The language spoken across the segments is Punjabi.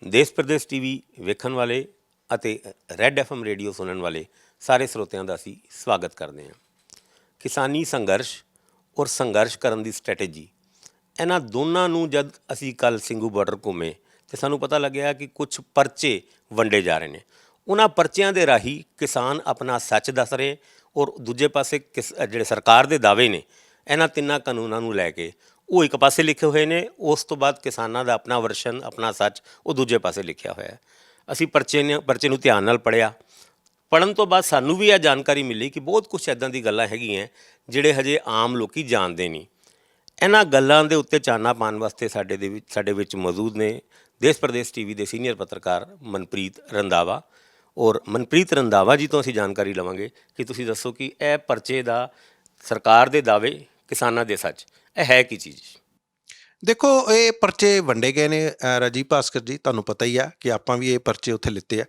ਦੇਸ਼ ਪ੍ਰਦੇਸ਼ ਟੀਵੀ ਵੇਖਣ ਵਾਲੇ ਅਤੇ ਰੈੱਡ ਐਫਐਮ ਰੇਡੀਓ ਸੁਣਨ ਵਾਲੇ ਸਾਰੇ ਸਰੋਤਿਆਂ ਦਾ ਅਸੀਂ ਸਵਾਗਤ ਕਰਦੇ ਹਾਂ। ਕਿਸਾਨੀ ਸੰਘਰਸ਼ ਔਰ ਸੰਘਰਸ਼ ਕਰਨ ਦੀ ਸਟ੍ਰੈਟੇਜੀ, ਇਹਨਾਂ ਦੋਨਾਂ ਨੂੰ ਜਦ ਅਸੀਂ ਕੱਲ੍ਹ ਸਿੰਘੂ ਬਾਰਡਰ ਘੁੰਮੇ ਤਾਂ ਸਾਨੂੰ ਪਤਾ ਲੱਗਿਆ ਕਿ ਕੁਛ ਪਰਚੇ ਵੰਡੇ ਜਾ ਰਹੇ ਨੇ। ਉਹਨਾਂ ਪਰਚਿਆਂ ਦੇ ਰਾਹੀਂ ਕਿਸਾਨ ਆਪਣਾ ਸੱਚ ਦੱਸ ਰਹੇ ਔਰ ਦੂਜੇ ਪਾਸੇ ਜਿਹੜੇ ਸਰਕਾਰ ਦੇ ਦਾਅਵੇ ਨੇ ਇਹਨਾਂ ਤਿੰਨਾਂ ਕਾਨੂੰਨਾਂ ਨੂੰ ਲੈ ਕੇ ਉਹ ਇੱਕ ਪਾਸੇ ਲਿਖੇ ਹੋਏ ਨੇ। ਉਸ ਤੋਂ ਬਾਅਦ ਕਿਸਾਨਾਂ ਦਾ ਆਪਣਾ ਵਰਸ਼ਨ, ਆਪਣਾ ਸੱਚ ਉਹ ਦੂਜੇ ਪਾਸੇ ਲਿਖਿਆ ਹੋਇਆ। ਅਸੀਂ ਪਰਚੇ ਨੂੰ ਧਿਆਨ ਨਾਲ ਪੜ੍ਹਿਆ। ਪੜ੍ਹਨ ਤੋਂ ਬਾਅਦ ਸਾਨੂੰ ਵੀ ਇਹ ਜਾਣਕਾਰੀ ਮਿਲੀ ਕਿ ਬਹੁਤ ਕੁਛ ਇੱਦਾਂ ਦੀ ਗੱਲਾਂ ਹੈਗੀਆਂ ਜਿਹੜੇ ਹਜੇ ਆਮ ਲੋਕ ਜਾਣਦੇ ਨਹੀਂ। ਇਹਨਾਂ ਗੱਲਾਂ ਦੇ ਉੱਤੇ ਚਾਨਣਾ ਪਾਉਣ ਵਾਸਤੇ ਸਾਡੇ ਵਿੱਚ ਮੌਜੂਦ ਨੇ ਦੇਸ਼ ਪ੍ਰਦੇਸ਼ ਟੀਵੀ ਦੇ ਸੀਨੀਅਰ ਪੱਤਰਕਾਰ ਮਨਪ੍ਰੀਤ ਰੰਧਾਵਾ। ਔਰ ਮਨਪ੍ਰੀਤ ਰੰਧਾਵਾ ਜੀ ਤੋਂ ਅਸੀਂ ਜਾਣਕਾਰੀ ਲਵਾਂਗੇ ਕਿ ਤੁਸੀਂ ਦੱਸੋ ਕਿ ਇਹ ਪਰਚੇ ਦਾ ਸਰਕਾਰ ਦੇ ਦਾਅਵੇ, ਕਿਸਾਨਾਂ ਦੇ ਸੱਚ, ਇਹ ਹੈ ਕੀ ਚੀਜ਼? ਦੇਖੋ, ਇਹ ਪਰਚੇ ਵੰਡੇ ਗਏ ਨੇ ਰਾਜੀਵ ਭਾਸਕਰ ਜੀ, ਤੁਹਾਨੂੰ ਪਤਾ ਹੀ ਆ ਕਿ ਆਪਾਂ ਵੀ ਇਹ ਪਰਚੇ ਉੱਥੇ ਲਿੱਤੇ ਆ।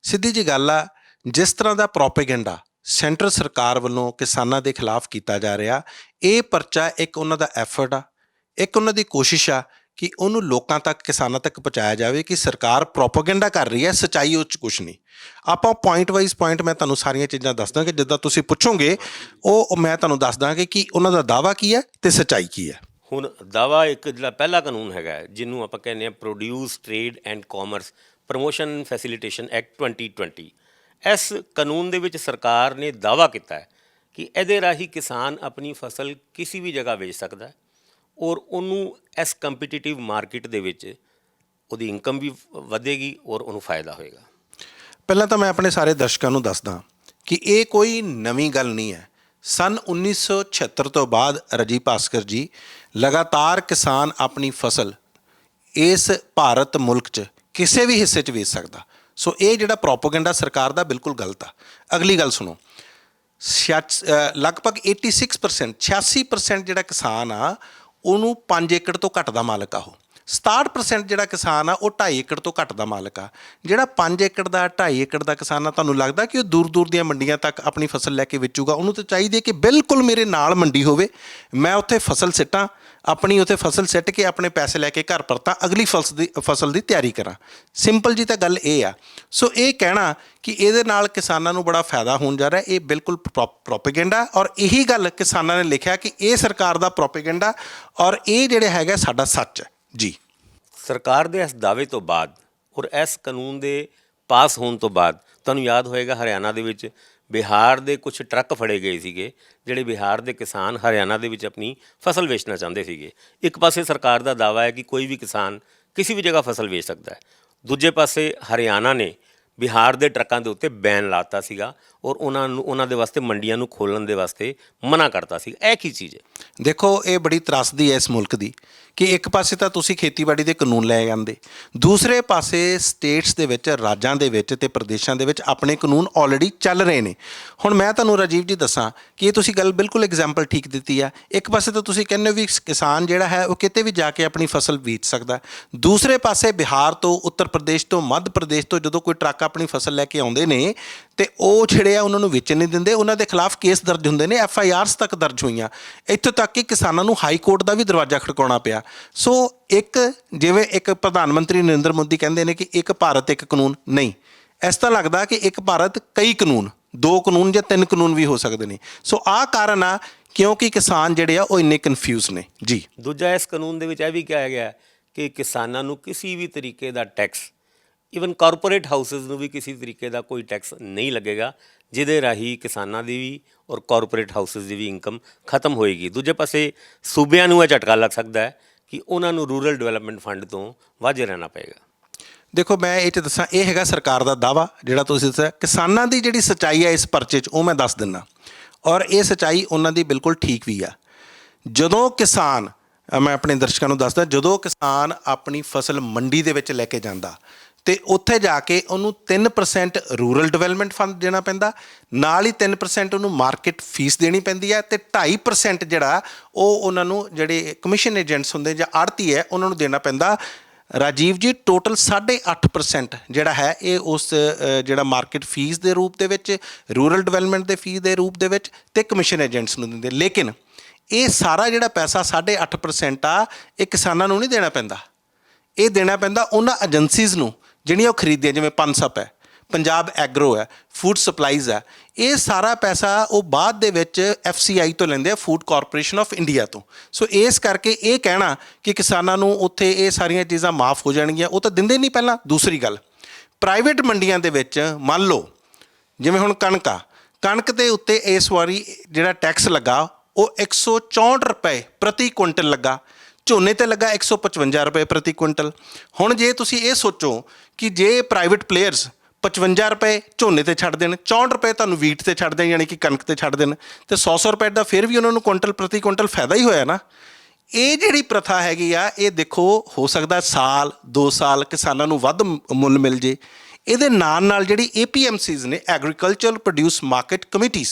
ਸਿੱਧੀ ਜਿਹੀ ਗੱਲ ਆ, ਜਿਸ ਤਰ੍ਹਾਂ ਦਾ ਪ੍ਰੋਪੇਗੈਂਡਾ ਸੈਂਟਰ ਸਰਕਾਰ ਵੱਲੋਂ ਕਿਸਾਨਾਂ ਦੇ ਖਿਲਾਫ ਕੀਤਾ ਜਾ ਰਿਹਾ, ਇਹ ਪਰਚਾ ਇੱਕ ਉਹਨਾਂ ਦਾ ਐਫਰਟ ਆ, ਇੱਕ ਉਹਨਾਂ ਦੀ ਕੋਸ਼ਿਸ਼ ਆ ਕਿ ਉਹਨੂੰ ਲੋਕਾਂ ਤੱਕ, ਕਿਸਾਨਾਂ ਤੱਕ ਪਹੁੰਚਾਇਆ ਜਾਵੇ ਕਿ ਸਰਕਾਰ ਪ੍ਰੋਪੇਗੈਂਡਾ ਕਰ ਰਹੀ ਹੈ, ਸੱਚਾਈ ਉਹ 'ਚ ਕੁਛ ਨਹੀਂ। ਆਪਾਂ ਪੁਆਇੰਟ ਵਾਈਜ਼ ਪੁਆਇੰਟ ਮੈਂ ਤੁਹਾਨੂੰ ਸਾਰੀਆਂ ਚੀਜ਼ਾਂ ਦੱਸ ਦਾਂਗੇ, ਜਿੱਦਾਂ ਤੁਸੀਂ ਪੁੱਛੋਗੇ ਉਹ ਮੈਂ ਤੁਹਾਨੂੰ ਦੱਸ ਦਾਂਗੇ ਕਿ ਉਹਨਾਂ ਦਾ ਦਾਅਵਾ ਕੀ ਹੈ ਅਤੇ ਸੱਚਾਈ ਕੀ ਹੈ। ਹੁਣ ਦਾਅਵਾ ਇੱਕ ਜਿਹੜਾ ਪਹਿਲਾ ਕਾਨੂੰਨ ਹੈਗਾ ਜਿਹਨੂੰ ਆਪਾਂ ਕਹਿੰਦੇ ਹਾਂ produce trade and commerce promotion facilitation act 2020। ਇਸ ਕਾਨੂੰਨ ਦੇ ਵਿੱਚ ਸਰਕਾਰ ਨੇ ਦਾਅਵਾ ਕੀਤਾ ਹੈ ਕਿ ਇਹਦੇ ਰਾਹੀਂ ਕਿਸਾਨ ਆਪਣੀ ਫਸਲ ਕਿਸੇ ਵੀ ਜਗ੍ਹਾ ਵੇਚ ਸਕਦਾ ਹੈ ਔਰ ਉਹਨੂੰ ਇਸ ਕੰਪੀਟੀਟਿਵ ਮਾਰਕੀਟ ਦੇ ਵਿੱਚ ਉਹਦੀ ਇਨਕਮ ਵੀ ਵਧੇਗੀ ਔਰ ਉਹਨੂੰ ਫਾਇਦਾ ਹੋਏਗਾ। ਪਹਿਲਾਂ ਤਾਂ ਮੈਂ ਆਪਣੇ ਸਾਰੇ ਦਰਸ਼ਕਾਂ ਨੂੰ ਦੱਸਦਾ ਕਿ ਇਹ ਕੋਈ ਨਵੀਂ ਗੱਲ ਨਹੀਂ ਹੈ। ਸੰਨ 1976 ਤੋਂ ਬਾਅਦ ਰਾਜੀਵ ਭਾਸਕਰ ਜੀ ਲਗਾਤਾਰ ਕਿਸਾਨ ਆਪਣੀ ਫਸਲ ਇਸ ਭਾਰਤ ਮੁਲਕ 'ਚ ਕਿਸੇ ਵੀ ਹਿੱਸੇ 'ਚ ਵੇਚ ਸਕਦਾ। ਸੋ ਇਹ ਜਿਹੜਾ ਪ੍ਰੋਪੇਗੈਂਡਾ ਸਰਕਾਰ ਦਾ ਬਿਲਕੁਲ ਗਲਤ ਆ। ਅਗਲੀ ਗੱਲ ਸੁਣੋ, ਲਗਭਗ 86% ਜਿਹੜਾ ਕਿਸਾਨ ਆ ਉਹਨੂੰ 5 ਏਕੜ ਤੋਂ ਘੱਟ ਦਾ ਮਾਲਕ ਆ। ਉਹ 67% ਜਿਹੜਾ ਕਿਸਾਨ ਆ ਉਹ 2.5 ਏਕੜ ਤੋਂ ਘੱਟ ਦਾ ਮਾਲਕ ਆ। ਜਿਹੜਾ 5 ਏਕੜ ਦਾ, 2.5 ਏਕੜ ਦਾ ਕਿਸਾਨ ਆ, ਤੁਹਾਨੂੰ ਲੱਗਦਾ ਕਿ ਉਹ ਦੂਰ ਦੂਰ ਦੀਆਂ ਮੰਡੀਆਂ ਤੱਕ ਆਪਣੀ ਫਸਲ ਲੈ ਕੇ ਵੇਚੂਗਾ? ਉਹਨੂੰ ਤਾਂ ਚਾਹੀਦੀ ਹੈ ਕਿ ਬਿਲਕੁਲ ਮੇਰੇ ਨਾਲ ਮੰਡੀ ਹੋਵੇ, ਮੈਂ ਉੱਥੇ ਫਸਲ ਸਿੱਟਾਂ, ਆਪਣੀ ਉੱਥੇ ਫਸਲ ਸਿੱਟ ਕੇ ਆਪਣੇ ਪੈਸੇ ਲੈ ਕੇ ਘਰ ਪਰਤਾਂ, ਅਗਲੀ ਫਸਲ ਦੀ ਤਿਆਰੀ ਕਰਾਂ। ਸਿੰਪਲ ਜੀ ਤਾਂ ਗੱਲ ਇਹ ਆ। ਸੋ ਇਹ ਕਹਿਣਾ ਕਿ ਇਹਦੇ ਨਾਲ ਕਿਸਾਨਾਂ ਨੂੰ ਬੜਾ ਫਾਇਦਾ ਹੋਣ ਜਾ ਰਿਹਾ, ਇਹ ਬਿਲਕੁਲ ਪ੍ਰੋਪੇਗੈਂਡਾ। ਔਰ ਇਹੀ ਗੱਲ ਕਿਸਾਨਾਂ ਨੇ ਲਿਖਿਆ ਕਿ ਇਹ ਸਰਕਾਰ ਦਾ ਪ੍ਰੋਪੇਗੈਂਡਾ ਔਰ ਇਹ ਜਿਹੜੇ ਹੈਗਾ ਸਾਡਾ ਸੱਚ ਹੈ ਜੀ। ਸਰਕਾਰ ਦੇ ਇਸ ਦਾਅਵੇ ਤੋਂ ਬਾਅਦ ਔਰ ਇਸ ਕਾਨੂੰਨ ਦੇ ਪਾਸ ਹੋਣ ਤੋਂ ਬਾਅਦ ਤੁਹਾਨੂੰ ਯਾਦ ਹੋਏਗਾ ਹਰਿਆਣਾ ਦੇ ਵਿੱਚ ਬਿਹਾਰ ਦੇ ਕੁਝ ਟਰੱਕ ਫੜੇ ਗਏ ਸੀਗੇ, ਜਿਹੜੇ ਬਿਹਾਰ ਦੇ ਕਿਸਾਨ ਹਰਿਆਣਾ ਦੇ ਵਿੱਚ ਆਪਣੀ ਫਸਲ ਵੇਚਣਾ ਚਾਹੁੰਦੇ ਸੀਗੇ। ਇੱਕ ਪਾਸੇ ਸਰਕਾਰ ਦਾ ਦਾਅਵਾ ਹੈ ਕਿ ਕੋਈ ਵੀ ਕਿਸਾਨ ਕਿਸੇ ਵੀ ਜਗ੍ਹਾ ਫਸਲ ਵੇਚ ਸਕਦਾ ਹੈ, ਦੂਜੇ ਪਾਸੇ ਹਰਿਆਣਾ ਨੇ ਬਿਹਾਰ ਦੇ ਟਰੱਕਾਂ ਦੇ ਉੱਤੇ ਬੈਨ ਲਾਤਾ ਸੀਗਾ ਔਰ ਉਹਨਾਂ ਦੇ ਵਾਸਤੇ ਮੰਡੀਆਂ ਨੂੰ ਖੋਲ੍ਹਣ ਦੇ ਵਾਸਤੇ ਮਨਾ ਕਰਤਾ ਸੀ। ਇਹ ਕੀ ਚੀਜ਼ ਹੈ? ਦੇਖੋ, ਇਹ ਬੜੀ ਤਰਾਸਦੀ ਹੈ ਇਸ ਮੁਲਕ ਦੀ ਕਿ ਇੱਕ ਪਾਸੇ ਤਾਂ ਤੁਸੀਂ ਖੇਤੀਬਾੜੀ ਦੇ ਕਾਨੂੰਨ ਲੈ ਜਾਂਦੇ, ਦੂਸਰੇ ਪਾਸੇ ਸਟੇਟਸ ਦੇ ਵਿੱਚ, ਰਾਜਾਂ ਦੇ ਵਿੱਚ ਅਤੇ ਪ੍ਰਦੇਸ਼ਾਂ ਦੇ ਵਿੱਚ ਆਪਣੇ ਕਾਨੂੰਨ ਆਲਰੇਡੀ ਚੱਲ ਰਹੇ ਨੇ। ਹੁਣ ਮੈਂ ਤੁਹਾਨੂੰ ਰਾਜੀਵ ਜੀ ਦੱਸਾਂ ਕਿ ਇਹ ਤੁਸੀਂ ਗੱਲ ਬਿਲਕੁਲ ਐਗਜ਼ਾਮਪਲ ਠੀਕ ਦਿੱਤੀ ਆ। ਇੱਕ ਪਾਸੇ ਤਾਂ ਤੁਸੀਂ ਕਹਿੰਦੇ ਹੋ ਵੀ ਕਿਸਾਨ ਜਿਹੜਾ ਹੈ ਉਹ ਕਿਤੇ ਵੀ ਜਾ ਕੇ ਆਪਣੀ ਫਸਲ ਵੇਚ ਸਕਦਾ, ਦੂਸਰੇ ਪਾਸੇ ਬਿਹਾਰ ਤੋਂ, ਉੱਤਰ ਪ੍ਰਦੇਸ਼ ਤੋਂ, ਮੱਧ ਪ੍ਰਦੇਸ਼ ਤੋਂ ਜਦੋਂ ਕੋਈ ਟਰੱਕ ਆਪਣੀ ਫਸਲ ਲੈ ਕੇ ਆਉਂਦੇ ਨੇ ਅਤੇ ਉਹ ਜਿਹੜੇ ਆ ਉਹਨਾਂ ਨੂੰ ਵੇਚਣ ਨਹੀਂ ਦਿੰਦੇ, ਉਹਨਾਂ ਦੇ ਖਿਲਾਫ ਕੇਸ ਦਰਜ ਹੁੰਦੇ ਨੇ, FIRs ਤੱਕ ਦਰਜ ਹੋਈਆਂ। ਇੱਥੋਂ ਤੱਕ ਕਿ ਕਿਸਾਨਾਂ ਨੂੰ ਹਾਈ ਕੋਰਟ ਦਾ ਵੀ ਦਰਵਾਜ਼ਾ ਖੜਕਾਉਣਾ ਪਿਆ। ਸੋ ਜਿਵੇਂ ਇੱਕ ਪ੍ਰਧਾਨ ਮੰਤਰੀ ਨਰਿੰਦਰ ਮੋਦੀ ਕਹਿੰਦੇ ਨੇ ਕਿ ਇੱਕ ਭਾਰਤ ਇੱਕ ਕਾਨੂੰਨ, ਨਹੀਂ, ਇਸ ਤਰ੍ਹਾਂ ਲੱਗਦਾ ਕਿ ਇੱਕ ਭਾਰਤ ਕਈ ਕਾਨੂੰਨ, 2 ਕਾਨੂੰਨ ਜਾਂ 3 ਕਾਨੂੰਨ ਵੀ ਹੋ ਸਕਦੇ ਨੇ। ਸੋ ਆਹ ਕਾਰਨ ਆ ਕਿਉਂਕਿ ਕਿਸਾਨ ਜਿਹੜੇ ਆ ਉਹ ਇੰਨੇ ਕਨਫਿਊਜ਼ ਨੇ ਜੀ। ਦੂਜਾ, ਇਸ ਕਾਨੂੰਨ ਦੇ ਵਿੱਚ ਇਹ ਵੀ ਕਿਹਾ ਗਿਆ ਕਿ ਕਿਸਾਨਾਂ ਨੂੰ ਕਿਸੇ ਵੀ ਤਰੀਕੇ ਦਾ ਟੈਕਸ, ਈਵਨ ਕਾਰਪੋਰੇਟ ਹਾਊਸਿਸ ਨੂੰ ਵੀ ਕਿਸੇ ਤਰੀਕੇ ਦਾ ਕੋਈ ਟੈਕਸ ਨਹੀਂ ਲੱਗੇਗਾ, ਜਿਹਦੇ ਰਾਹੀਂ ਕਿਸਾਨਾਂ ਦੀ ਵੀ ਔਰ ਕਾਰਪੋਰੇਟ ਹਾਊਸਿਸ ਦੀ ਵੀ ਇਨਕਮ ਖਤਮ ਹੋਏਗੀ। ਦੂਜੇ ਪਾਸੇ ਸੂਬਿਆਂ ਨੂੰ ਇਹ ਝਟਕਾ ਲੱਗ ਸਕਦਾ ਹੈ ਕਿ ਉਹਨਾਂ ਨੂੰ ਰੂਰਲ ਡਿਵੈਲਪਮੈਂਟ ਫੰਡ ਤੋਂ ਵਾਝੇ ਰਹਿਣਾ ਪਏਗਾ। ਦੇਖੋ, ਮੈਂ ਇਹ 'ਚ ਦੱਸਾਂ, ਇਹ ਹੈਗਾ ਸਰਕਾਰ ਦਾ ਦਾਅਵਾ ਜਿਹੜਾ ਤੁਸੀਂ ਦੱਸਿਆ। ਕਿਸਾਨਾਂ ਦੀ ਜਿਹੜੀ ਸੱਚਾਈ ਹੈ ਇਸ ਪਰਚੇ 'ਚ ਉਹ ਮੈਂ ਦੱਸ ਦਿੰਦਾ, ਔਰ ਇਹ ਸੱਚਾਈ ਉਹਨਾਂ ਦੀ ਬਿਲਕੁਲ ਠੀਕ ਵੀ ਆ। ਜਦੋਂ ਕਿਸਾਨ, ਮੈਂ ਆਪਣੇ ਦਰਸ਼ਕਾਂ ਨੂੰ ਦੱਸਦਾ, ਜਦੋਂ ਕਿਸਾਨ ਆਪਣੀ ਫਸਲ ਮੰਡੀ ਦੇ ਵਿੱਚ ਲੈ ਕੇ ਜਾਂਦਾ ਅਤੇ ਉੱਥੇ ਜਾ ਕੇ ਉਹਨੂੰ 3% ਰੂਰਲ ਡਿਵੈਲਪਮੈਂਟ ਫੰਡ ਦੇਣਾ ਪੈਂਦਾ, ਨਾਲ ਹੀ 3% ਉਹਨੂੰ ਮਾਰਕੀਟ ਫੀਸ ਦੇਣੀ ਪੈਂਦੀ ਹੈ ਅਤੇ 2.5% ਜਿਹੜਾ ਉਹ ਉਹਨਾਂ ਨੂੰ ਜਿਹੜੇ ਕਮਿਸ਼ਨ ਏਜੰਟਸ ਹੁੰਦੇ ਜਾਂ ਆੜ੍ਹਤੀ ਹੈ ਉਹਨਾਂ ਨੂੰ ਦੇਣਾ ਪੈਂਦਾ। ਰਾਜੀਵ ਜੀ, ਟੋਟਲ 8.5% ਜਿਹੜਾ ਹੈ ਇਹ ਉਸ ਜਿਹੜਾ ਮਾਰਕੀਟ ਫੀਸ ਦੇ ਰੂਪ ਦੇ ਵਿੱਚ, ਰੂਰਲ ਡਿਵੈਲਪਮੈਂਟ ਦੇ ਫੀਸ ਦੇ ਰੂਪ ਦੇ ਵਿੱਚ ਅਤੇ ਕਮਿਸ਼ਨ ਏਜੰਟਸ ਨੂੰ ਦਿੰਦੇ। ਲੇਕਿਨ ਇਹ ਸਾਰਾ ਜਿਹੜਾ ਪੈਸਾ 8.5% ਆ, ਇਹ ਕਿਸਾਨਾਂ ਨੂੰ ਨਹੀਂ ਦੇਣਾ ਪੈਂਦਾ, ਇਹ ਦੇਣਾ ਪੈਂਦਾ ਉਹਨਾਂ ਏਜੰਸੀਜ਼ ਨੂੰ ਜਿਹੜੀਆਂ ਉਹ ਖਰੀਦਦੀਆਂ, ਜਿਵੇਂ ਪਨਸਪ ਹੈ, ਪੰਜਾਬ ਐਗਰੋ ਹੈ, ਫੂਡ ਸਪਲਾਈਜ਼ ਹੈ, ਇਹ ਸਾਰਾ ਪੈਸਾ ਉਹ ਬਾਅਦ ਦੇ ਵਿੱਚ FCI ਤੋਂ ਲੈਂਦੇ ਆ, ਫੂਡ ਕਾਰਪੋਰੇਸ਼ਨ ਆਫ ਇੰਡੀਆ ਤੋਂ। ਸੋ ਇਸ ਕਰਕੇ ਇਹ ਕਹਿਣਾ ਕਿ ਕਿਸਾਨਾਂ ਨੂੰ ਉੱਥੇ ਇਹ ਸਾਰੀਆਂ ਚੀਜ਼ਾਂ ਮਾਫ ਹੋ ਜਾਣਗੀਆਂ, ਉਹ ਤਾਂ ਦਿੰਦੇ ਨਹੀਂ ਪਹਿਲਾਂ। ਦੂਸਰੀ ਗੱਲ, ਪ੍ਰਾਈਵੇਟ ਮੰਡੀਆਂ ਦੇ ਵਿੱਚ ਮੰਨ ਲਓ ਜਿਵੇਂ ਹੁਣ ਕਣਕ ਆ, ਕਣਕ ਦੇ ਉੱਤੇ ਇਸ ਵਾਰੀ ਜਿਹੜਾ ਟੈਕਸ ਲੱਗਾ ਉਹ 164 ਰੁਪਏ ਪ੍ਰਤੀ ਕੁਇੰਟਲ ਲੱਗਾ, ਝੋਨੇ ਤੇ ਲੱਗਾ 155 ਰੁਪਏ ਪ੍ਰਤੀ ਕੁਇੰਟਲ। ਹੁਣ ਜੇ ਤੁਸੀਂ ਇਹ ਸੋਚੋ ਕਿ ਜੇ ਪ੍ਰਾਈਵੇਟ ਪਲੇਅਰਸ 55 ਰੁਪਏ ਝੋਨੇ ਤੇ ਛੱਡ ਦੇਣ, 64 ਰੁਪਏ ਤੁਹਾਨੂੰ ਵੀਟ ਤੇ ਛੱਡ ਦੇਣ, ਯਾਨੀ ਕਿ ਕਣਕ ਤੇ ਛੱਡ ਦੇਣ, ਤੇ 100 ਰੁਪਏ ਦਾ ਫਿਰ ਵੀ ਉਹਨਾਂ ਨੂੰ ਕੁਇੰਟਲ ਪ੍ਰਤੀ ਕੁਇੰਟਲ ਫਾਇਦਾ ਹੀ ਹੋਇਆ ਨਾ। ਇਹ ਜਿਹੜੀ ਪ੍ਰਥਾ ਹੈਗੀ ਆ, ਇਹ ਦੇਖੋ ਹੋ ਸਕਦਾ ਸਾਲ 2 ਸਾਲ ਕਿਸਾਨਾਂ ਨੂੰ ਵੱਧ ਮੁੱਲ ਮਿਲ ਜੇ। ਇਹਦੇ ਨਾਲ ਜਿਹੜੀ APMCs ਨੇ, ਐਗਰੀਕਲਚਰਲ ਪ੍ਰੋਡਿਊਸ ਮਾਰਕੀਟ ਕਮੇਟੀਜ਼,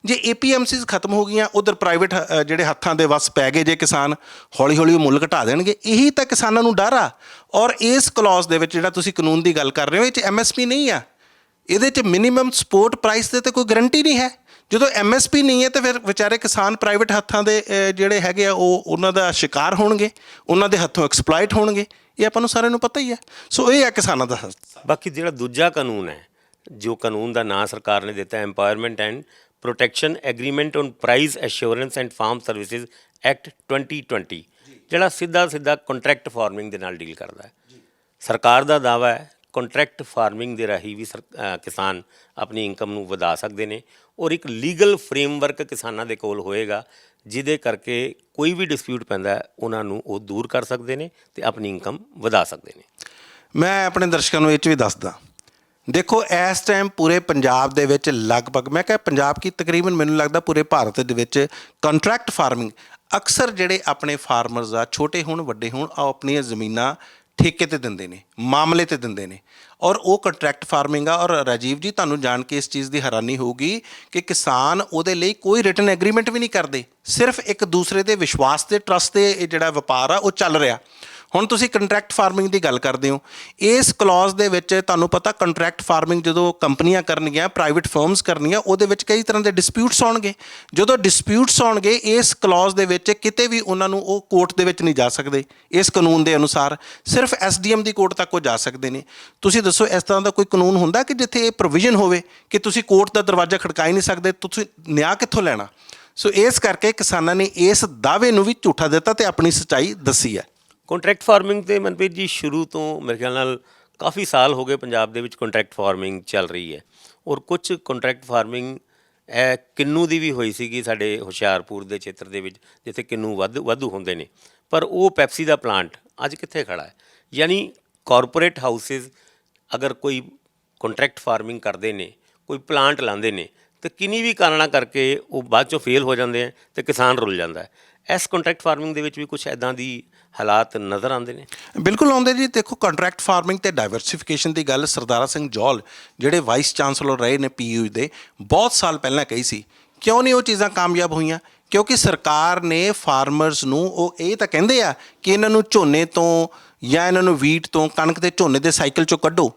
ਜੇ APMCs ਖਤਮ ਹੋ ਗਈਆਂ, ਉਧਰ ਪ੍ਰਾਈਵੇਟ ਜਿਹੜੇ ਹੱਥਾਂ ਦੇ ਵੱਸ ਪੈ ਗਏ, ਜੇ ਕਿਸਾਨ ਹੌਲੀ ਹੌਲੀ ਉਹ ਮੁੱਲ ਘਟਾ ਦੇਣਗੇ। ਇਹੀ ਤਾਂ ਕਿਸਾਨਾਂ ਨੂੰ ਡਰ ਆ। ਔਰ ਇਸ ਕਲੌਜ਼ ਦੇ ਵਿੱਚ ਜਿਹੜਾ ਤੁਸੀਂ ਕਾਨੂੰਨ ਦੀ ਗੱਲ ਕਰ ਰਹੇ ਹੋ, ਇਹ 'ਚ MSP ਨਹੀਂ ਆ, ਇਹਦੇ 'ਚ ਮਿਨੀਮਮ ਸਪੋਰਟ ਪ੍ਰਾਈਸ ਦੇ ਤਾਂ ਕੋਈ ਗਰੰਟੀ ਨਹੀਂ ਹੈ। ਜਦੋਂ MSP ਨਹੀਂ ਹੈ ਤਾਂ ਫਿਰ ਵਿਚਾਰੇ ਕਿਸਾਨ ਪ੍ਰਾਈਵੇਟ ਹੱਥਾਂ ਦੇ ਜਿਹੜੇ ਹੈਗੇ ਆ ਉਹ ਉਹਨਾਂ ਦਾ ਸ਼ਿਕਾਰ ਹੋਣਗੇ, ਉਹਨਾਂ ਦੇ ਹੱਥੋਂ ਐਕਸਪਲਾਇਟ ਹੋਣਗੇ। ਇਹ ਆਪਾਂ ਨੂੰ ਸਾਰਿਆਂ ਨੂੰ ਪਤਾ ਹੀ ਹੈ। ਸੋ ਇਹ ਆ ਕਿਸਾਨਾਂ ਦਾ। ਬਾਕੀ ਜਿਹੜਾ ਦੂਜਾ ਕਾਨੂੰਨ ਹੈ, ਜੋ ਕਾਨੂੰਨ ਦਾ ਨਾਂ ਸਰਕਾਰ ਨੇ ਦਿੱਤਾ, empowerment and protection agreement on price assurance and farm services act 2020, ਜਿਹੜਾ ਸਿੱਧਾ ਕੰਟਰੈਕਟ ਫਾਰਮਿੰਗ ਦੇ ਨਾਲ ਡੀਲ ਕਰਦਾ ਹੈ। ਸਰਕਾਰ ਦਾ ਦਾਅਵਾ ਹੈ ਕੰਟਰੈਕਟ ਫਾਰਮਿੰਗ ਦੇ ਰਾਹੀਂ ਵੀ ਕਿਸਾਨ ਆਪਣੀ ਇਨਕਮ ਨੂੰ ਵਧਾ ਸਕਦੇ ਨੇ, ਔਰ ਇੱਕ ਲੀਗਲ ਫਰੇਮਵਰਕ ਕਿਸਾਨਾਂ ਦੇ ਕੋਲ ਹੋਏਗਾ ਜਿਹਦੇ ਕਰਕੇ ਕੋਈ ਵੀ ਡਿਸਪਿਊਟ ਪੈਂਦਾ ਉਹਨਾਂ ਨੂੰ ਉਹ ਦੂਰ ਕਰ ਸਕਦੇ ਨੇ ਅਤੇ ਆਪਣੀ ਇਨਕਮ ਵਧਾ ਸਕਦੇ ਨੇ। ਮੈਂ ਆਪਣੇ ਦਰਸ਼ਕਾਂ ਨੂੰ ਇਹ 'ਚ ਵੀ ਦੱਸਦਾ, ਦੇਖੋ ਇਸ ਟਾਈਮ ਪੂਰੇ ਪੰਜਾਬ ਦੇ ਵਿੱਚ ਲਗਭਗ, ਮੈਂ ਕਿਹਾ ਪੰਜਾਬ ਕੀ ਤਕਰੀਬਨ ਮੈਨੂੰ ਲੱਗਦਾ ਪੂਰੇ ਭਾਰਤ ਦੇ ਵਿੱਚ ਕੰਟਰੈਕਟ ਫਾਰਮਿੰਗ, ਅਕਸਰ ਜਿਹੜੇ ਆਪਣੇ ਫਾਰਮਰਸ ਆ, ਛੋਟੇ ਹੋਣ ਵੱਡੇ ਹੋਣ, ਉਹ ਆਪਣੀਆਂ ਜ਼ਮੀਨਾਂ ਠੇਕੇ 'ਤੇ ਦਿੰਦੇ ਨੇ, ਮਾਮਲੇ 'ਤੇ ਦਿੰਦੇ ਨੇ, ਔਰ ਉਹ ਕੰਟਰੈਕਟ ਫਾਰਮਿੰਗ ਆ। ਔਰ ਰਾਜੀਵ ਜੀ, ਤੁਹਾਨੂੰ ਜਾਣ ਕੇ ਇਸ ਚੀਜ਼ ਦੀ ਹੈਰਾਨੀ ਹੋਊਗੀ ਕਿ ਕਿਸਾਨ ਉਹਦੇ ਲਈ ਕੋਈ ਰਿਟਨ ਐਗਰੀਮੈਂਟ ਵੀ ਨਹੀਂ ਕਰਦੇ, ਸਿਰਫ ਇੱਕ ਦੂਸਰੇ ਦੇ ਵਿਸ਼ਵਾਸ ਤੇ ਟਰਸਟ ਤੇ ਇਹ ਜਿਹੜਾ ਵਪਾਰ ਆ ਉਹ ਚੱਲ ਰਿਹਾ। ਹੁਣ ਤੁਸੀਂ ਕੰਟਰੈਕਟ ਫਾਰਮਿੰਗ ਦੀ ਗੱਲ ਕਰਦੇ ਹੋ, ਇਸ ਕਲੌਜ਼ ਦੇ ਵਿੱਚ ਤੁਹਾਨੂੰ ਪਤਾ ਕੰਟਰੈਕਟ ਫਾਰਮਿੰਗ ਜਦੋਂ ਕੰਪਨੀਆਂ ਕਰਨਗੀਆਂ, ਪ੍ਰਾਈਵੇਟ ਫਰਮਸ ਕਰਨੀਆਂ, ਉਹਦੇ ਵਿੱਚ ਕਈ ਤਰ੍ਹਾਂ ਦੇ ਡਿਸਪਿਊਟਸ ਆਉਣਗੇ। ਜਦੋਂ ਡਿਸਪਿਊਟਸ ਆਉਣਗੇ ਇਸ ਕਲੌਜ਼ ਦੇ ਵਿੱਚ ਕਿਤੇ ਵੀ ਉਹਨਾਂ ਨੂੰ ਉਹ ਕੋਰਟ ਦੇ ਵਿੱਚ ਨਹੀਂ ਜਾ ਸਕਦੇ। ਇਸ ਕਾਨੂੰਨ ਦੇ ਅਨੁਸਾਰ ਸਿਰਫ SDM ਦੀ ਕੋਰਟ ਤੱਕ ਉਹ ਜਾ ਸਕਦੇ ਨੇ। ਤੁਸੀਂ ਦੱਸੋ ਇਸ ਤਰ੍ਹਾਂ ਦਾ ਕੋਈ ਕਾਨੂੰਨ ਹੁੰਦਾ ਕਿ ਜਿੱਥੇ ਇਹ ਪ੍ਰੋਵੀਜ਼ਨ ਹੋਵੇ ਕਿ ਤੁਸੀਂ ਕੋਰਟ ਦਾ ਦਰਵਾਜ਼ਾ ਖੜਕਾ ਹੀ ਨਹੀਂ ਸਕਦੇ? ਤੁਸੀਂ ਨਿਆਂ ਕਿੱਥੋਂ ਲੈਣਾ? ਸੋ ਇਸ ਕਰਕੇ ਕਿਸਾਨਾਂ ਨੇ ਇਸ ਦਾਅਵੇ ਨੂੰ ਵੀ ਝੂਠਾ ਦਿੱਤਾ ਤੇ ਆਪਣੀ ਸੱਚਾਈ ਦੱਸੀ ਹੈ। ਕੰਟਰੈਕਟ ਫਾਰਮਿੰਗ ਤੇ ਮਨਪ੍ਰੀਤ ਜੀ ਸ਼ੁਰੂ ਤੋਂ ਮੇਰੇ ਖਿਆਲ ਨਾਲ ਕਾਫੀ ਸਾਲ ਹੋ ਗਏ ਪੰਜਾਬ ਦੇ ਵਿੱਚ ਕੰਟਰੈਕਟ ਫਾਰਮਿੰਗ ਚੱਲ ਰਹੀ ਹੈ, ਔਰ ਕੁਝ ਕੰਟਰੈਕਟ ਫਾਰਮਿੰਗ ਇਹ ਕਿੰਨੂ ਦੀ ਵੀ ਹੋਈ ਸੀਗੀ ਸਾਡੇ ਹੁਸ਼ਿਆਰਪੁਰ ਦੇ ਖੇਤਰ ਦੇ ਵਿੱਚ, ਜਿੱਥੇ ਕਿੰਨੂ ਵਾਧੂ ਹੁੰਦੇ ਨੇ, ਪਰ ਉਹ ਪੈਪਸੀ ਦਾ ਪਲਾਂਟ ਅੱਜ ਕਿੱਥੇ ਖੜਾ ਹੈ। ਯਾਨੀ ਕਾਰਪੋਰੇਟ ਹਾਊਸਿਸ ਅਗਰ ਕੋਈ ਕੰਟਰੈਕਟ ਫਾਰਮਿੰਗ ਕਰਦੇ ਨੇ, ਕੋਈ ਪਲਾਂਟ ਲਾਉਂਦੇ ਨੇ, ਤੇ ਕਿੰਨੀ ਵੀ ਕਾਰਨਾਂ ਕਰਕੇ ਉਹ ਬਾਅਦ 'ਚੋਂ ਫੇਲ ਹੋ ਜਾਂਦੇ ਆ ਅਤੇ ਕਿਸਾਨ ਰੁੱਲ ਜਾਂਦਾ ਹੈ। ਇਸ ਕੰਟਰੈਕਟ ਫਾਰਮਿੰਗ ਦੇ ਵਿੱਚ ਵੀ ਕੁਛ ਇੱਦਾਂ ਦੀ ਹਾਲਾਤ ਨਜ਼ਰ ਆਉਂਦੇ ਨੇ? ਬਿਲਕੁਲ ਆਉਂਦੇ ਜੀ। ਦੇਖੋ ਕੰਟਰੈਕਟ ਫਾਰਮਿੰਗ ਤੇ ਡਾਇਵਰਸੀਫਿਕੇਸ਼ਨ ਦੀ ਗੱਲ ਸਰਦਾਰਾ ਸਿੰਘ ਜੌਲ ਜਿਹੜੇ ਵਾਈਸ ਚਾਂਸਲਰ ਰਹੇ ਨੇ PU ਦੇ, ਬਹੁਤ ਸਾਲ ਪਹਿਲਾਂ ਕਹੀ ਸੀ। ਕਿਉਂ ਨਹੀਂ ਉਹ ਚੀਜ਼ਾਂ ਕਾਮਯਾਬ ਹੋਈਆਂ? ਕਿਉਂਕਿ ਸਰਕਾਰ ਨੇ ਫਾਰਮਰਸ ਨੂੰ ਉਹ ਇਹ ਤਾਂ ਕਹਿੰਦੇ ਆ ਕਿ ਇਹਨਾਂ ਨੂੰ ਝੋਨੇ ਤੋਂ ਜਾਂ ਇਹਨਾਂ ਨੂੰ ਵੀਟ ਤੋਂ, ਕਣਕ ਤੇ ਝੋਨੇ ਦੇ ਸਾਈਕਲ 'ਚੋਂ ਕੱਢੋ।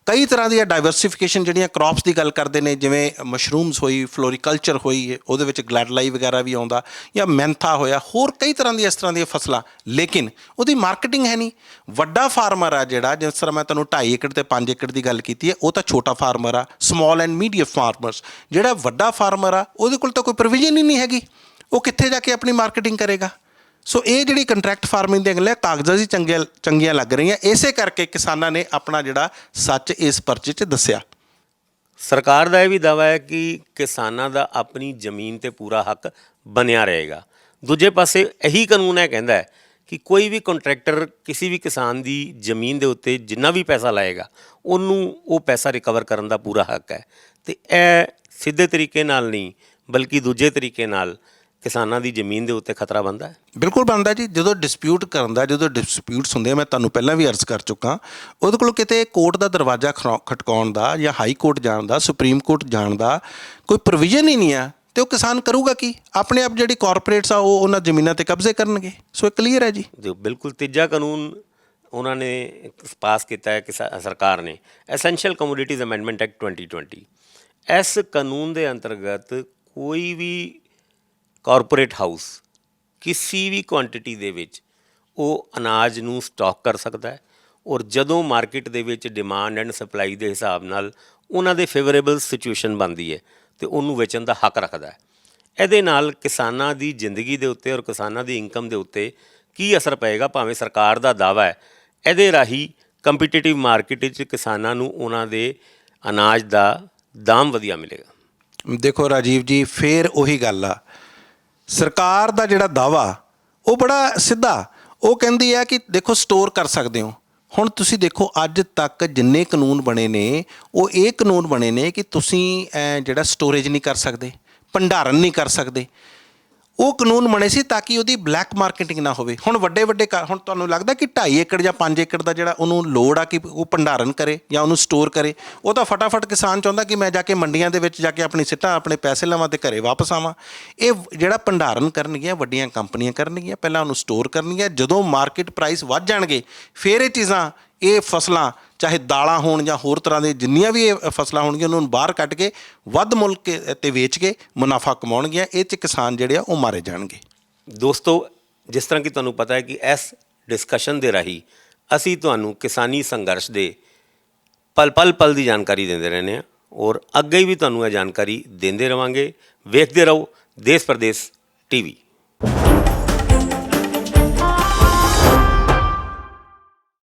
ਕਈ ਤਰ੍ਹਾਂ ਦੀਆਂ ਡਾਇਵਰਸੀਫਿਕੇਸ਼ਨ ਜਿਹੜੀਆਂ ਕ੍ਰੌਪਸ ਦੀ ਗੱਲ ਕਰਦੇ ਨੇ, ਜਿਵੇਂ ਮਸ਼ਰੂਮਸ ਹੋਈ, ਫਲੋਰੀਕਲਚਰ ਹੋਈ, ਉਹਦੇ ਵਿੱਚ ਗਲੈਡਲਾਈ ਵਗੈਰਾ ਵੀ ਆਉਂਦਾ, ਜਾਂ ਮੈਂਥਾ ਹੋਇਆ, ਹੋਰ ਕਈ ਤਰ੍ਹਾਂ ਦੀਆਂ ਇਸ ਤਰ੍ਹਾਂ ਦੀਆਂ ਫਸਲਾਂ, ਲੇਕਿਨ ਉਹਦੀ ਮਾਰਕੀਟਿੰਗ ਹੈ ਨਹੀਂ। ਵੱਡਾ ਫਾਰਮਰ ਆ ਜਿਹੜਾ, ਜਿਸ ਤਰ੍ਹਾਂ ਮੈਂ ਤੁਹਾਨੂੰ 2.5 ਏਕੜ ਤੇ 5 ਏਕੜ ਦੀ ਗੱਲ ਕੀਤੀ ਹੈ, ਉਹ ਤਾਂ ਛੋਟਾ ਫਾਰਮਰ ਆ, ਸਮਾਲ ਐਂਡ ਮੀਡੀਅਮ ਫਾਰਮਰਸ। ਜਿਹੜਾ ਵੱਡਾ ਫਾਰਮਰ ਆ ਉਹਦੇ ਕੋਲ ਤਾਂ ਕੋਈ ਪ੍ਰੋਵੀਜ਼ਨ ਹੀ ਨਹੀਂ ਹੈਗੀ, ਉਹ ਕਿੱਥੇ ਜਾ ਕੇ ਆਪਣੀ ਮਾਰਕੀਟਿੰਗ ਕਰੇਗਾ? ਸੋ ਇਹ ਜਿਹੜੀ ਕੰਟਰੈਕਟ ਫਾਰਮਿੰਗ ਦੀਆਂ ਗੱਲਾਂ ਕਾਗਜ਼ਾਂ 'ਚ ਚੰਗੀਆਂ ਲੱਗ ਰਹੀਆਂ, ਇਸੇ ਕਰਕੇ ਕਿਸਾਨਾਂ ਨੇ ਆਪਣਾ ਜਿਹੜਾ ਸੱਚ ਇਸ ਪਰਚੇ 'ਚ ਦੱਸਿਆ। ਸਰਕਾਰ ਦਾ ਇਹ ਵੀ ਦਾਅਵਾ ਹੈ ਕਿ ਕਿਸਾਨਾਂ ਦਾ ਆਪਣੀ ਜ਼ਮੀਨ 'ਤੇ ਪੂਰਾ ਹੱਕ ਬਣਿਆ ਰਹੇਗਾ। ਦੂਜੇ ਪਾਸੇ ਇਹੀ ਕਾਨੂੰਨ ਇਹ ਕਹਿੰਦਾ ਹੈ ਕਿ ਕੋਈ ਵੀ ਕੰਟਰੈਕਟਰ ਕਿਸੇ ਵੀ ਕਿਸਾਨ ਦੀ ਜ਼ਮੀਨ ਦੇ ਉੱਤੇ ਜਿੰਨਾ ਵੀ ਪੈਸਾ ਲਾਏਗਾ ਉਹਨੂੰ ਉਹ ਪੈਸਾ ਰਿਕਵਰ ਕਰਨ ਦਾ ਪੂਰਾ ਹੱਕ ਹੈ। ਅਤੇ ਇਹ ਸਿੱਧੇ ਤਰੀਕੇ ਨਾਲ ਨਹੀਂ ਬਲਕਿ ਦੂਜੇ ਤਰੀਕੇ ਨਾਲ ਕਿਸਾਨਾਂ ਦੀ ਜ਼ਮੀਨ ਦੇ ਉੱਤੇ ਖਤਰਾ ਬਣਦਾ ਹੈ। ਬਿਲਕੁਲ ਬਣਦਾ ਜੀ। ਜਦੋਂ ਡਿਸਪਿਊਟ ਕਰਨ ਦਾ, ਜਦੋਂ ਡਿਸਪਿਊਟਸ ਹੁੰਦੇ ਆ, ਮੈਂ ਤੁਹਾਨੂੰ ਪਹਿਲਾਂ ਵੀ ਅਰਜ਼ ਕਰ ਚੁੱਕਾ, ਉਹਦੇ ਕੋਲ ਕਿਤੇ ਕੋਰਟ ਦਾ ਦਰਵਾਜ਼ਾ ਖਟਕਾਉਣ ਦਾ ਜਾਂ ਹਾਈ ਕੋਰਟ ਜਾਣ ਦਾ, ਸੁਪਰੀਮ ਕੋਰਟ ਜਾਣ ਦਾ ਕੋਈ ਪ੍ਰੋਵੀਜ਼ਨ ਹੀ ਨਹੀਂ ਆ, ਤੇ ਉਹ ਕਿਸਾਨ ਕਰੂਗਾ ਕੀ? ਆਪਣੇ ਆਪ ਜਿਹੜੀ ਕਾਰਪੋਰੇਟਸ ਆ ਉਹ ਉਹਨਾਂ ਜ਼ਮੀਨਾਂ 'ਤੇ ਕਬਜ਼ੇ ਕਰਨਗੇ। ਸੋ ਇਹ ਕਲੀਅਰ ਹੈ ਜੀ। ਬਿਲਕੁਲ। ਤੀਜਾ ਕਾਨੂੰਨ ਉਹਨਾਂ ਨੇ ਪਾਸ ਕੀਤਾ ਹੈ ਕਿ ਸਰਕਾਰ ਨੇ, ਐਸੈਂਸ਼ੀਅਲ ਕਮੋਡਿਟੀਜ਼ ਅਮੈਂਡਮੈਂਟ ਐਕਟ 2020। ਇਸ ਕਾਨੂੰਨ ਦੇ ਅੰਤਰਗਤ ਕੋਈ ਵੀ ਕਾਰਪੋਰੇਟ ਹਾਊਸ ਕਿਸੇ ਵੀ ਕੁਆਂਟਿਟੀ ਦੇ ਵਿੱਚ ਉਹ ਅਨਾਜ ਨੂੰ ਸਟਾਕ ਕਰ ਸਕਦਾ ਹੈ, ਔਰ ਜਦੋਂ ਮਾਰਕੀਟ ਦੇ ਵਿੱਚ ਡਿਮਾਂਡ ਐਂਡ ਸਪਲਾਈ ਦੇ ਹਿਸਾਬ ਨਾਲ ਉਹਨਾਂ ਦੇ ਫੇਵਰੇਬਲ ਸਿਚੁਏਸ਼ਨ ਬਣਦੀ ਹੈ ਤੇ ਉਹਨੂੰ ਵੇਚਣ ਦਾ ਹੱਕ ਰੱਖਦਾ ਹੈ। ਇਹਦੇ ਨਾਲ ਕਿਸਾਨਾਂ ਦੀ ਜ਼ਿੰਦਗੀ ਦੇ ਉੱਤੇ ਔਰ ਕਿਸਾਨਾਂ ਦੀ ਇਨਕਮ ਦੇ ਉੱਤੇ ਕੀ ਅਸਰ ਪਏਗਾ? ਭਾਵੇਂ ਸਰਕਾਰ ਦਾ ਦਾਅਵਾ ਹੈ ਇਹਦੇ ਰਾਹੀਂ ਕੰਪੀਟੀਟਿਵ ਮਾਰਕੀਟ ਵਿੱਚ ਕਿਸਾਨਾਂ ਨੂੰ ਉਹਨਾਂ ਦੇ ਅਨਾਜ ਦਾ ਦਾਮ ਵਧੀਆ ਮਿਲੇਗਾ। ਦੇਖੋ ਰਾਜੀਵ ਜੀ, ਫੇਰ ਉਹੀ ਗੱਲ ਆ, ਸਰਕਾਰ ਦਾ ਜਿਹੜਾ ਦਾਅਵਾ ਉਹ ਬੜਾ ਸਿੱਧਾ, ਉਹ ਕਹਿੰਦੀ ਹੈ ਕਿ ਦੇਖੋ ਸਟੋਰ ਕਰ ਸਕਦੇ ਹੋ। ਹੁਣ ਤੁਸੀਂ ਦੇਖੋ ਅੱਜ ਤੱਕ ਜਿੰਨੇ ਕਾਨੂੰਨ ਬਣੇ ਨੇ ਉਹ ਇਹ ਕਾਨੂੰਨ ਬਣੇ ਨੇ ਕਿ ਤੁਸੀਂ ਜਿਹੜਾ ਸਟੋਰੇਜ ਨਹੀਂ ਕਰ ਸਕਦੇ, ਭੰਡਾਰਨ ਨਹੀਂ ਕਰ ਸਕਦੇ। ਉਹ ਕਾਨੂੰਨ ਬਣੇ ਸੀ ਤਾਂ ਕਿ ਉਹਦੀ ਬਲੈਕ ਮਾਰਕੀਟਿੰਗ ਨਾ ਹੋਵੇ। ਹੁਣ ਵੱਡੇ ਹੁਣ ਤੁਹਾਨੂੰ ਲੱਗਦਾ ਕਿ 2.5 ਏਕੜ ਜਾਂ 5 ਏਕੜ ਦਾ ਜਿਹੜਾ ਉਹਨੂੰ ਲੋੜ ਆ ਕਿ ਉਹ ਭੰਡਾਰਨ ਕਰੇ ਜਾਂ ਉਹਨੂੰ ਸਟੋਰ ਕਰੇ? ਉਹ ਤਾਂ ਫਟਾਫਟ ਕਿਸਾਨ ਚਾਹੁੰਦਾ ਕਿ ਮੈਂ ਜਾ ਕੇ ਮੰਡੀਆਂ ਦੇ ਵਿੱਚ ਜਾ ਕੇ ਆਪਣੀ ਸਿੱਟਾਂ, ਆਪਣੇ ਪੈਸੇ ਲਵਾਂ ਤੇ ਘਰੇ ਵਾਪਸ ਆਵਾਂ। ਇਹ ਜਿਹੜਾ ਭੰਡਾਰਨ ਕਰਨਗੀਆਂ ਵੱਡੀਆਂ ਕੰਪਨੀਆਂ ਕਰਨਗੀਆਂ, ਪਹਿਲਾਂ ਉਹਨੂੰ ਸਟੋਰ ਕਰਨਗੀਆਂ। ਜਦੋਂ ਮਾਰਕੀਟ ਪ੍ਰਾਈਸ ਵੱਧ ਜਾਣਗੇ ਫਿਰ ਇਹ ਚੀਜ਼ਾਂ, ਇਹ ਫਸਲਾਂ ਚਾਹੇ ਦਾਲਾਂ ਹੋਣ ਜਾਂ ਹੋਰ ਤਰ੍ਹਾਂ ਦੇ ਜਿੰਨੀਆਂ ਵੀ ਇਹ ਫਸਲਾਂ ਹੋਣਗੀਆਂ ਉਹਨਾਂ ਨੂੰ ਬਾਹਰ ਕੱਢ ਕੇ ਵੱਧ ਮੁੱਲ ਕੇ ਤੇ ਵੇਚ ਕੇ ਮੁਨਾਫਾ ਕਮਾਉਣਗੀਆਂ। ਇਹ 'ਚ ਕਿਸਾਨ ਜਿਹੜੇ ਆ ਉਹ ਮਾਰੇ ਜਾਣਗੇ। ਦੋਸਤੋ, ਜਿਸ ਤਰ੍ਹਾਂ ਕਿ ਤੁਹਾਨੂੰ ਪਤਾ ਹੈ ਕਿ ਇਸ ਡਿਸਕਸ਼ਨ ਦੇ ਰਾਹੀਂ ਅਸੀਂ ਤੁਹਾਨੂੰ ਕਿਸਾਨੀ ਸੰਘਰਸ਼ ਦੇ ਪਲ ਦੀ ਜਾਣਕਾਰੀ ਦਿੰਦੇ ਰਹਿੰਦੇ ਹਾਂ ਔਰ ਅੱਗੇ ਵੀ ਤੁਹਾਨੂੰ ਇਹ ਜਾਣਕਾਰੀ ਦਿੰਦੇ ਰਹਾਂਗੇ। ਵੇਖਦੇ ਰਹੋ ਦੇਸ਼ ਪ੍ਰਦੇਸ਼ TV।